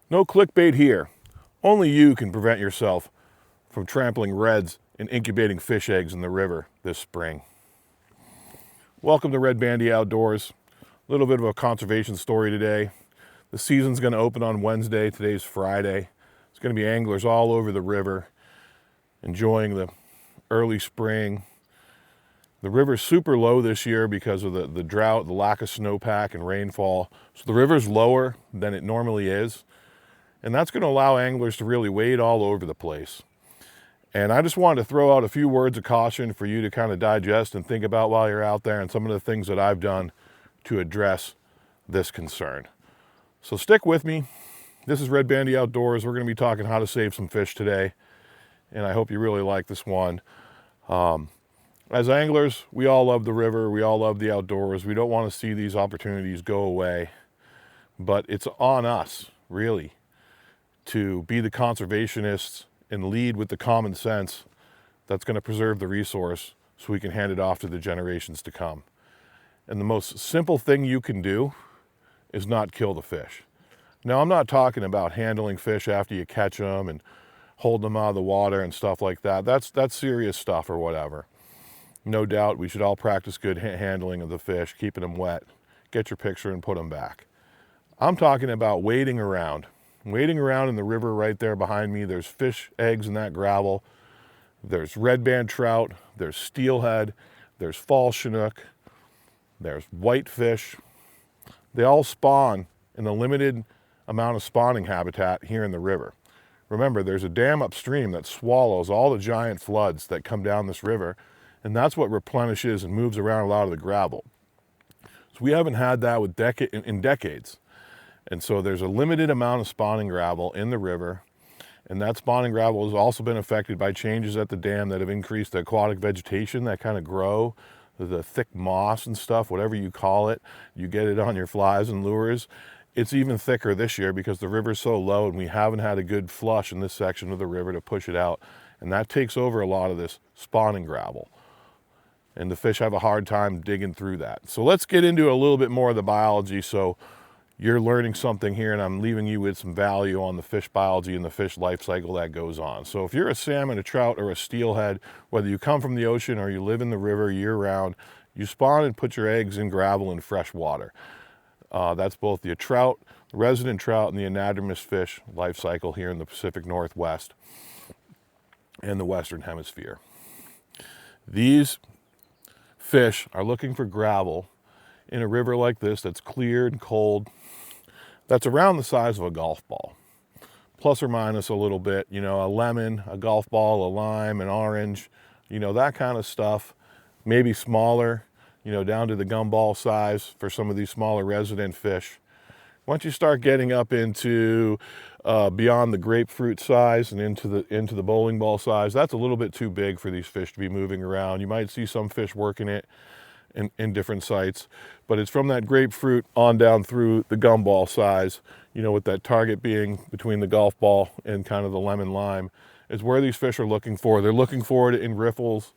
No clickbait here. Only you can prevent yourself from trampling reds and incubating fish eggs in the river this spring. Welcome to Red Bandy Outdoors. A little bit of a conservation story today. The season's going to open on Wednesday. Today's Friday. It's going to be anglers all over the river enjoying the early spring. The river's super low this year because of the drought, the lack of snowpack and rainfall. So the river's lower than it normally is. And that's going to allow anglers to really wade all over the place. And I just wanted to throw out a few words of caution for you to kind of digest and think about while you're out there and some of the things that I've done to address this concern. So stick with me. This is Red Bandy Outdoors. We're going to be talking how to save some fish today. And I hope you really like this one. As anglers, we all love the river. We all love the outdoors. We don't want to see these opportunities go away. But it's on us, really, to be the conservationists and lead with the common sense that's going to preserve the resource so we can hand it off to the generations to come. And the most simple thing you can do is not kill the fish. Now, I'm not talking about handling fish after you catch them and holding them out of the water and stuff like that. That's serious stuff or whatever. No doubt we should all practice good handling of the fish, keeping them wet, get your picture and put them back. I'm talking about wading around. Wading around in the river right there behind me. There's fish eggs in that gravel. There's red band trout. There's steelhead. There's fall chinook. There's whitefish. They all spawn in a limited amount of spawning habitat here in the river. Remember, there's a dam upstream that swallows all the giant floods that come down this river, and that's what replenishes and moves around a lot of the gravel. So we haven't had that in decades. And so there's a limited amount of spawning gravel in the river, and that spawning gravel has also been affected by changes at the dam that have increased the aquatic vegetation that kind of grow, the thick moss and stuff, whatever you call it. You get it on your flies and lures. It's even thicker this year because the river's so low and we haven't had a good flush in this section of the river to push it out. And that takes over a lot of this spawning gravel. And the fish have a hard time digging through that. So let's get into a little bit more of the biology so you're learning something here, and I'm leaving you with some value on the fish biology and the fish life cycle that goes on. So if you're a salmon, a trout, or a steelhead, whether you come from the ocean or you live in the river year-round, you spawn and put your eggs in gravel and fresh water. That's both the trout, the resident trout, and the anadromous fish life cycle here in the Pacific Northwest and the Western Hemisphere. These fish are looking for gravel in a river like this that's clear and cold, that's around the size of a golf ball, plus or minus a little bit, you know, a lemon, a golf ball, a lime, an orange, you know, that kind of stuff, maybe smaller, you know, down to the gumball size for some of these smaller resident fish. Once you start getting up into beyond the grapefruit size and into the bowling ball size, that's a little bit too big for these fish to be moving around. You might see some fish working it in different sites, but it's from that grapefruit on down through the gumball size, you know, with that target being between the golf ball and kind of the lemon lime, is where these fish are looking for. They're looking for it in riffles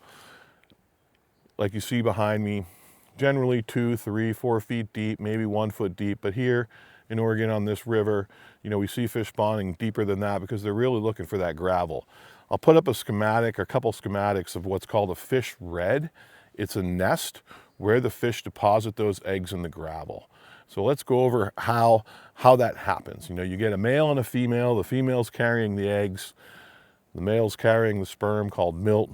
like you see behind me, generally 2, 3, 4 feet deep, maybe 1 foot deep. But here in Oregon on this river, you know, we see fish spawning deeper than that because they're really looking for that gravel. I'll put up a schematic, or a couple schematics of what's called a fish red. It's a nest where the fish deposit those eggs in the gravel. So let's go over how that happens. You know, you get a male and a female. The female's carrying the eggs. The male's carrying the sperm called milt.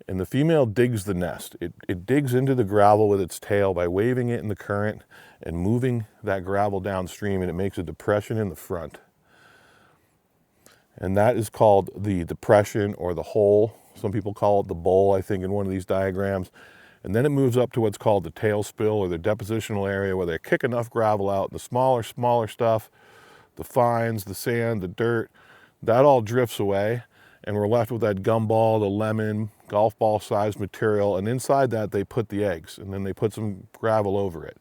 And the female digs the nest. It digs into the gravel with its tail by waving it in the current and moving that gravel downstream, and it makes a depression in the front. And that is called the depression or the hole. Some people call it the bowl, I think, in one of these diagrams. And then it moves up to what's called the tail spill, or the depositional area, where they kick enough gravel out. The smaller stuff, the fines, the sand, the dirt, that all drifts away. And we're left with that gumball, the lemon, golf ball sized material. And inside that, they put the eggs, and then they put some gravel over it.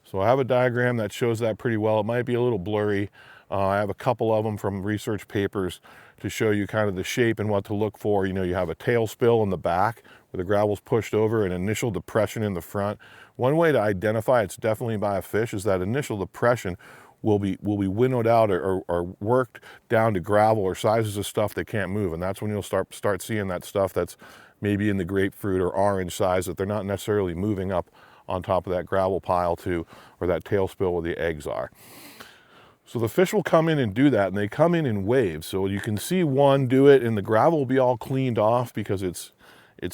So I have a diagram that shows that pretty well. It might be a little blurry. I have a couple of them from research papers to show you kind of the shape and what to look for. You know, you have a tail spill in the back where the gravel's pushed over, an initial depression in the front. One way to identify it's definitely by a fish is that initial depression will be winnowed out or worked down to gravel or sizes of stuff they can't move. And that's when you'll start seeing that stuff that's maybe in the grapefruit or orange size that they're not necessarily moving up on top of that gravel pile to, or that tail spill where the eggs are. So the fish will come in and do that, and they come in waves. So you can see one do it, and the gravel will be all cleaned off because it's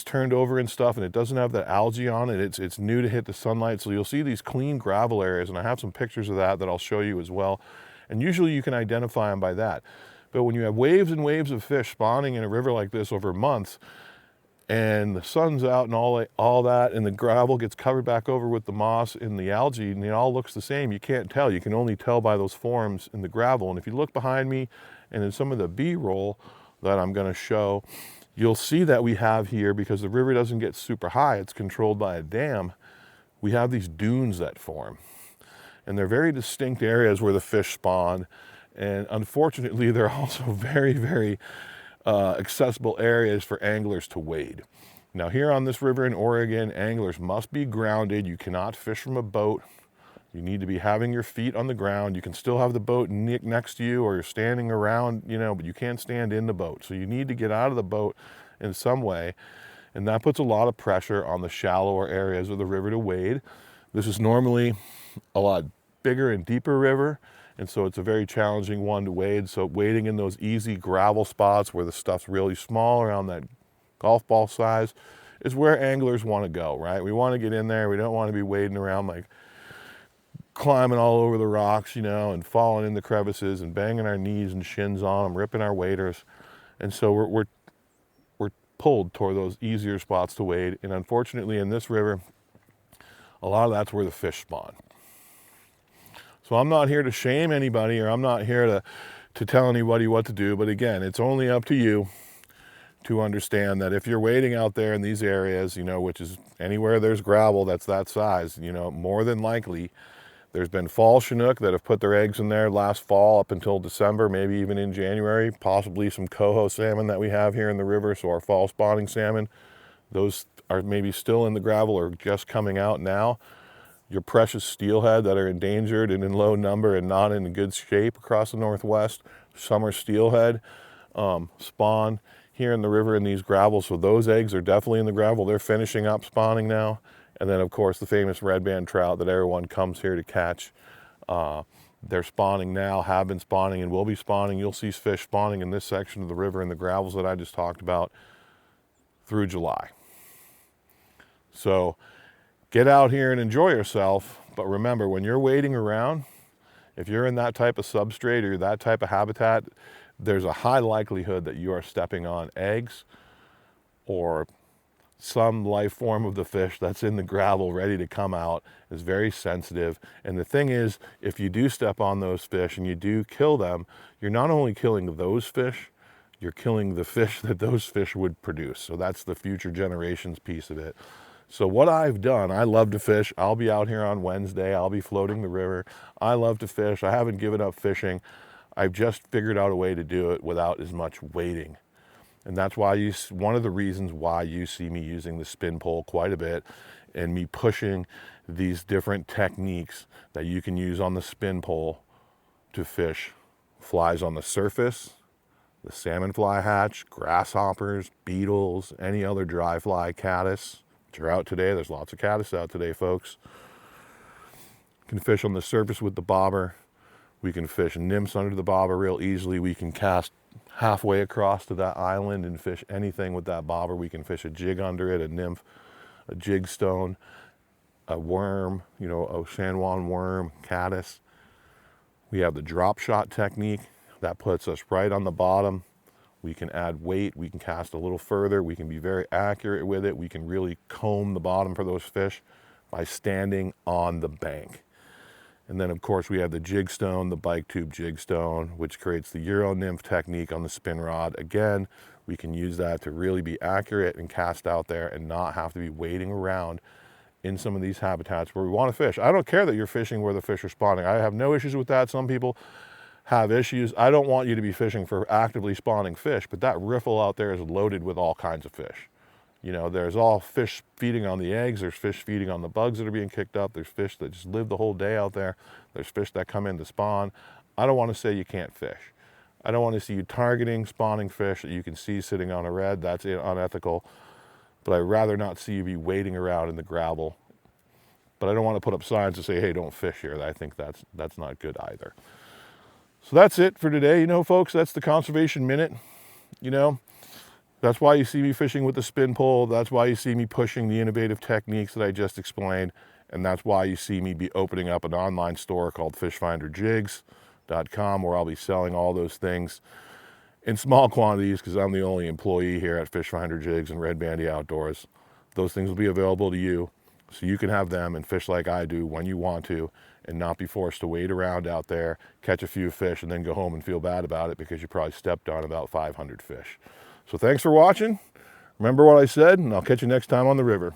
turned over and stuff, and it doesn't have the algae on it. It's new to hit the sunlight, so you'll see these clean gravel areas, and I have some pictures of that I'll show you as well. And usually you can identify them by that. But when you have waves and waves of fish spawning in a river like this over months, and the sun's out and all that, and the gravel gets covered back over with the moss and the algae, and it all looks the same, you can't tell. You can only tell by those forms in the gravel. And if you look behind me and in some of the B-roll that I'm gonna show, you'll see that we have here, because the river doesn't get super high, it's controlled by a dam, we have these dunes that form. And they're very distinct areas where the fish spawn. And unfortunately, they're also very, very accessible areas for anglers to wade. Now here on this river in Oregon, anglers must be grounded. You cannot fish from a boat. You need to be having your feet on the ground. You can still have the boat next to you, or you're standing around, but you can't stand in the boat. So you need to get out of the boat in some way. And that puts a lot of pressure on the shallower areas of the river to wade. This is normally a lot bigger and deeper river, and so it's a very challenging one to wade. So wading in those easy gravel spots where the stuff's really small, around that golf ball size, is where anglers want to go, right? We want to get in there. We don't want to be wading around like climbing all over the rocks, and falling in the crevices and banging our knees and shins on them, ripping our waders. And so we're pulled toward those easier spots to wade. And unfortunately in this river, a lot of that's where the fish spawn. So I'm not here to shame anybody, or I'm not here to tell anybody what to do. But again, it's only up to you to understand that if you're wading out there in these areas, which is anywhere there's gravel that's that size, more than likely there's been fall Chinook that have put their eggs in there last fall up until December, maybe even in January, possibly some coho salmon that we have here in the river. So our fall spawning salmon, those are maybe still in the gravel or just coming out now. Your precious steelhead that are endangered and in low number and not in good shape across the Northwest, summer steelhead spawn here in the river in these gravels. So those eggs are definitely in the gravel. They're finishing up spawning now. And then of course the famous red band trout that everyone comes here to catch. They're spawning now, have been spawning, and will be spawning. You'll see fish spawning in this section of the river in the gravels that I just talked about through July. So get out here and enjoy yourself, but remember, when you're wading around, if you're in that type of substrate or that type of habitat, there's a high likelihood that you are stepping on eggs or some life form of the fish that's in the gravel ready to come out. Is very sensitive. And the thing is, if you do step on those fish and you do kill them, you're not only killing those fish, you're killing the fish that those fish would produce. So that's the future generations piece of it. So what I've done, I love to fish. I'll be out here on Wednesday. I'll be floating the river. I love to fish. I haven't given up fishing. I've just figured out a way to do it without as much wading. And that's why one of the reasons why you see me using the spin pole quite a bit, and me pushing these different techniques that you can use on the spin pole to fish flies on the surface, the salmon fly hatch, grasshoppers, beetles, any other dry fly, caddis. Which are out today. There's lots of caddis out today, folks. You can fish on the surface with the bobber. We can fish nymphs under the bobber real easily. We can cast halfway across to that island and fish anything with that bobber. We can fish a jig under it, a nymph, a jig stone, a worm, a San Juan worm, caddis. We have the drop shot technique that puts us right on the bottom. We can add weight, we can cast a little further, we can be very accurate with it. We can really comb the bottom for those fish by standing on the bank. And then of course we have the jig stone, the bike tube jig stone, which creates the Euro nymph technique on the spin rod. Again, we can use that to really be accurate and cast out there and not have to be wading around in some of these habitats where we want to fish. I don't care that you're fishing where the fish are spawning. I have no issues with that. Some people have issues. I don't want you to be fishing for actively spawning fish, but that riffle out there is loaded with all kinds of fish. You know, there's all fish feeding on the eggs, there's fish feeding on the bugs that are being kicked up, there's fish that just live the whole day out there, there's fish that come in to spawn. I don't want to say you can't fish. I don't want to see you targeting spawning fish that you can see sitting on a red. That's unethical. But I'd rather not see you be wading around in the gravel. But I don't want to put up signs to say, hey, don't fish here. I think that's not good either. So that's it for today. You know, folks, that's the Conservation Minute. You know, that's why you see me fishing with the spin pole. That's why you see me pushing the innovative techniques that I just explained. And that's why you see me be opening up an online store called fishfinderjigs.com, where I'll be selling all those things in small quantities, because I'm the only employee here at Fish Finder Jigs and Red Bandy Outdoors. Those things will be available to you, so you can have them and fish like I do when you want to, and not be forced to wade around out there, catch a few fish, and then go home and feel bad about it because you probably stepped on about 500 fish. So thanks for watching. Remember what I said, and I'll catch you next time on the river.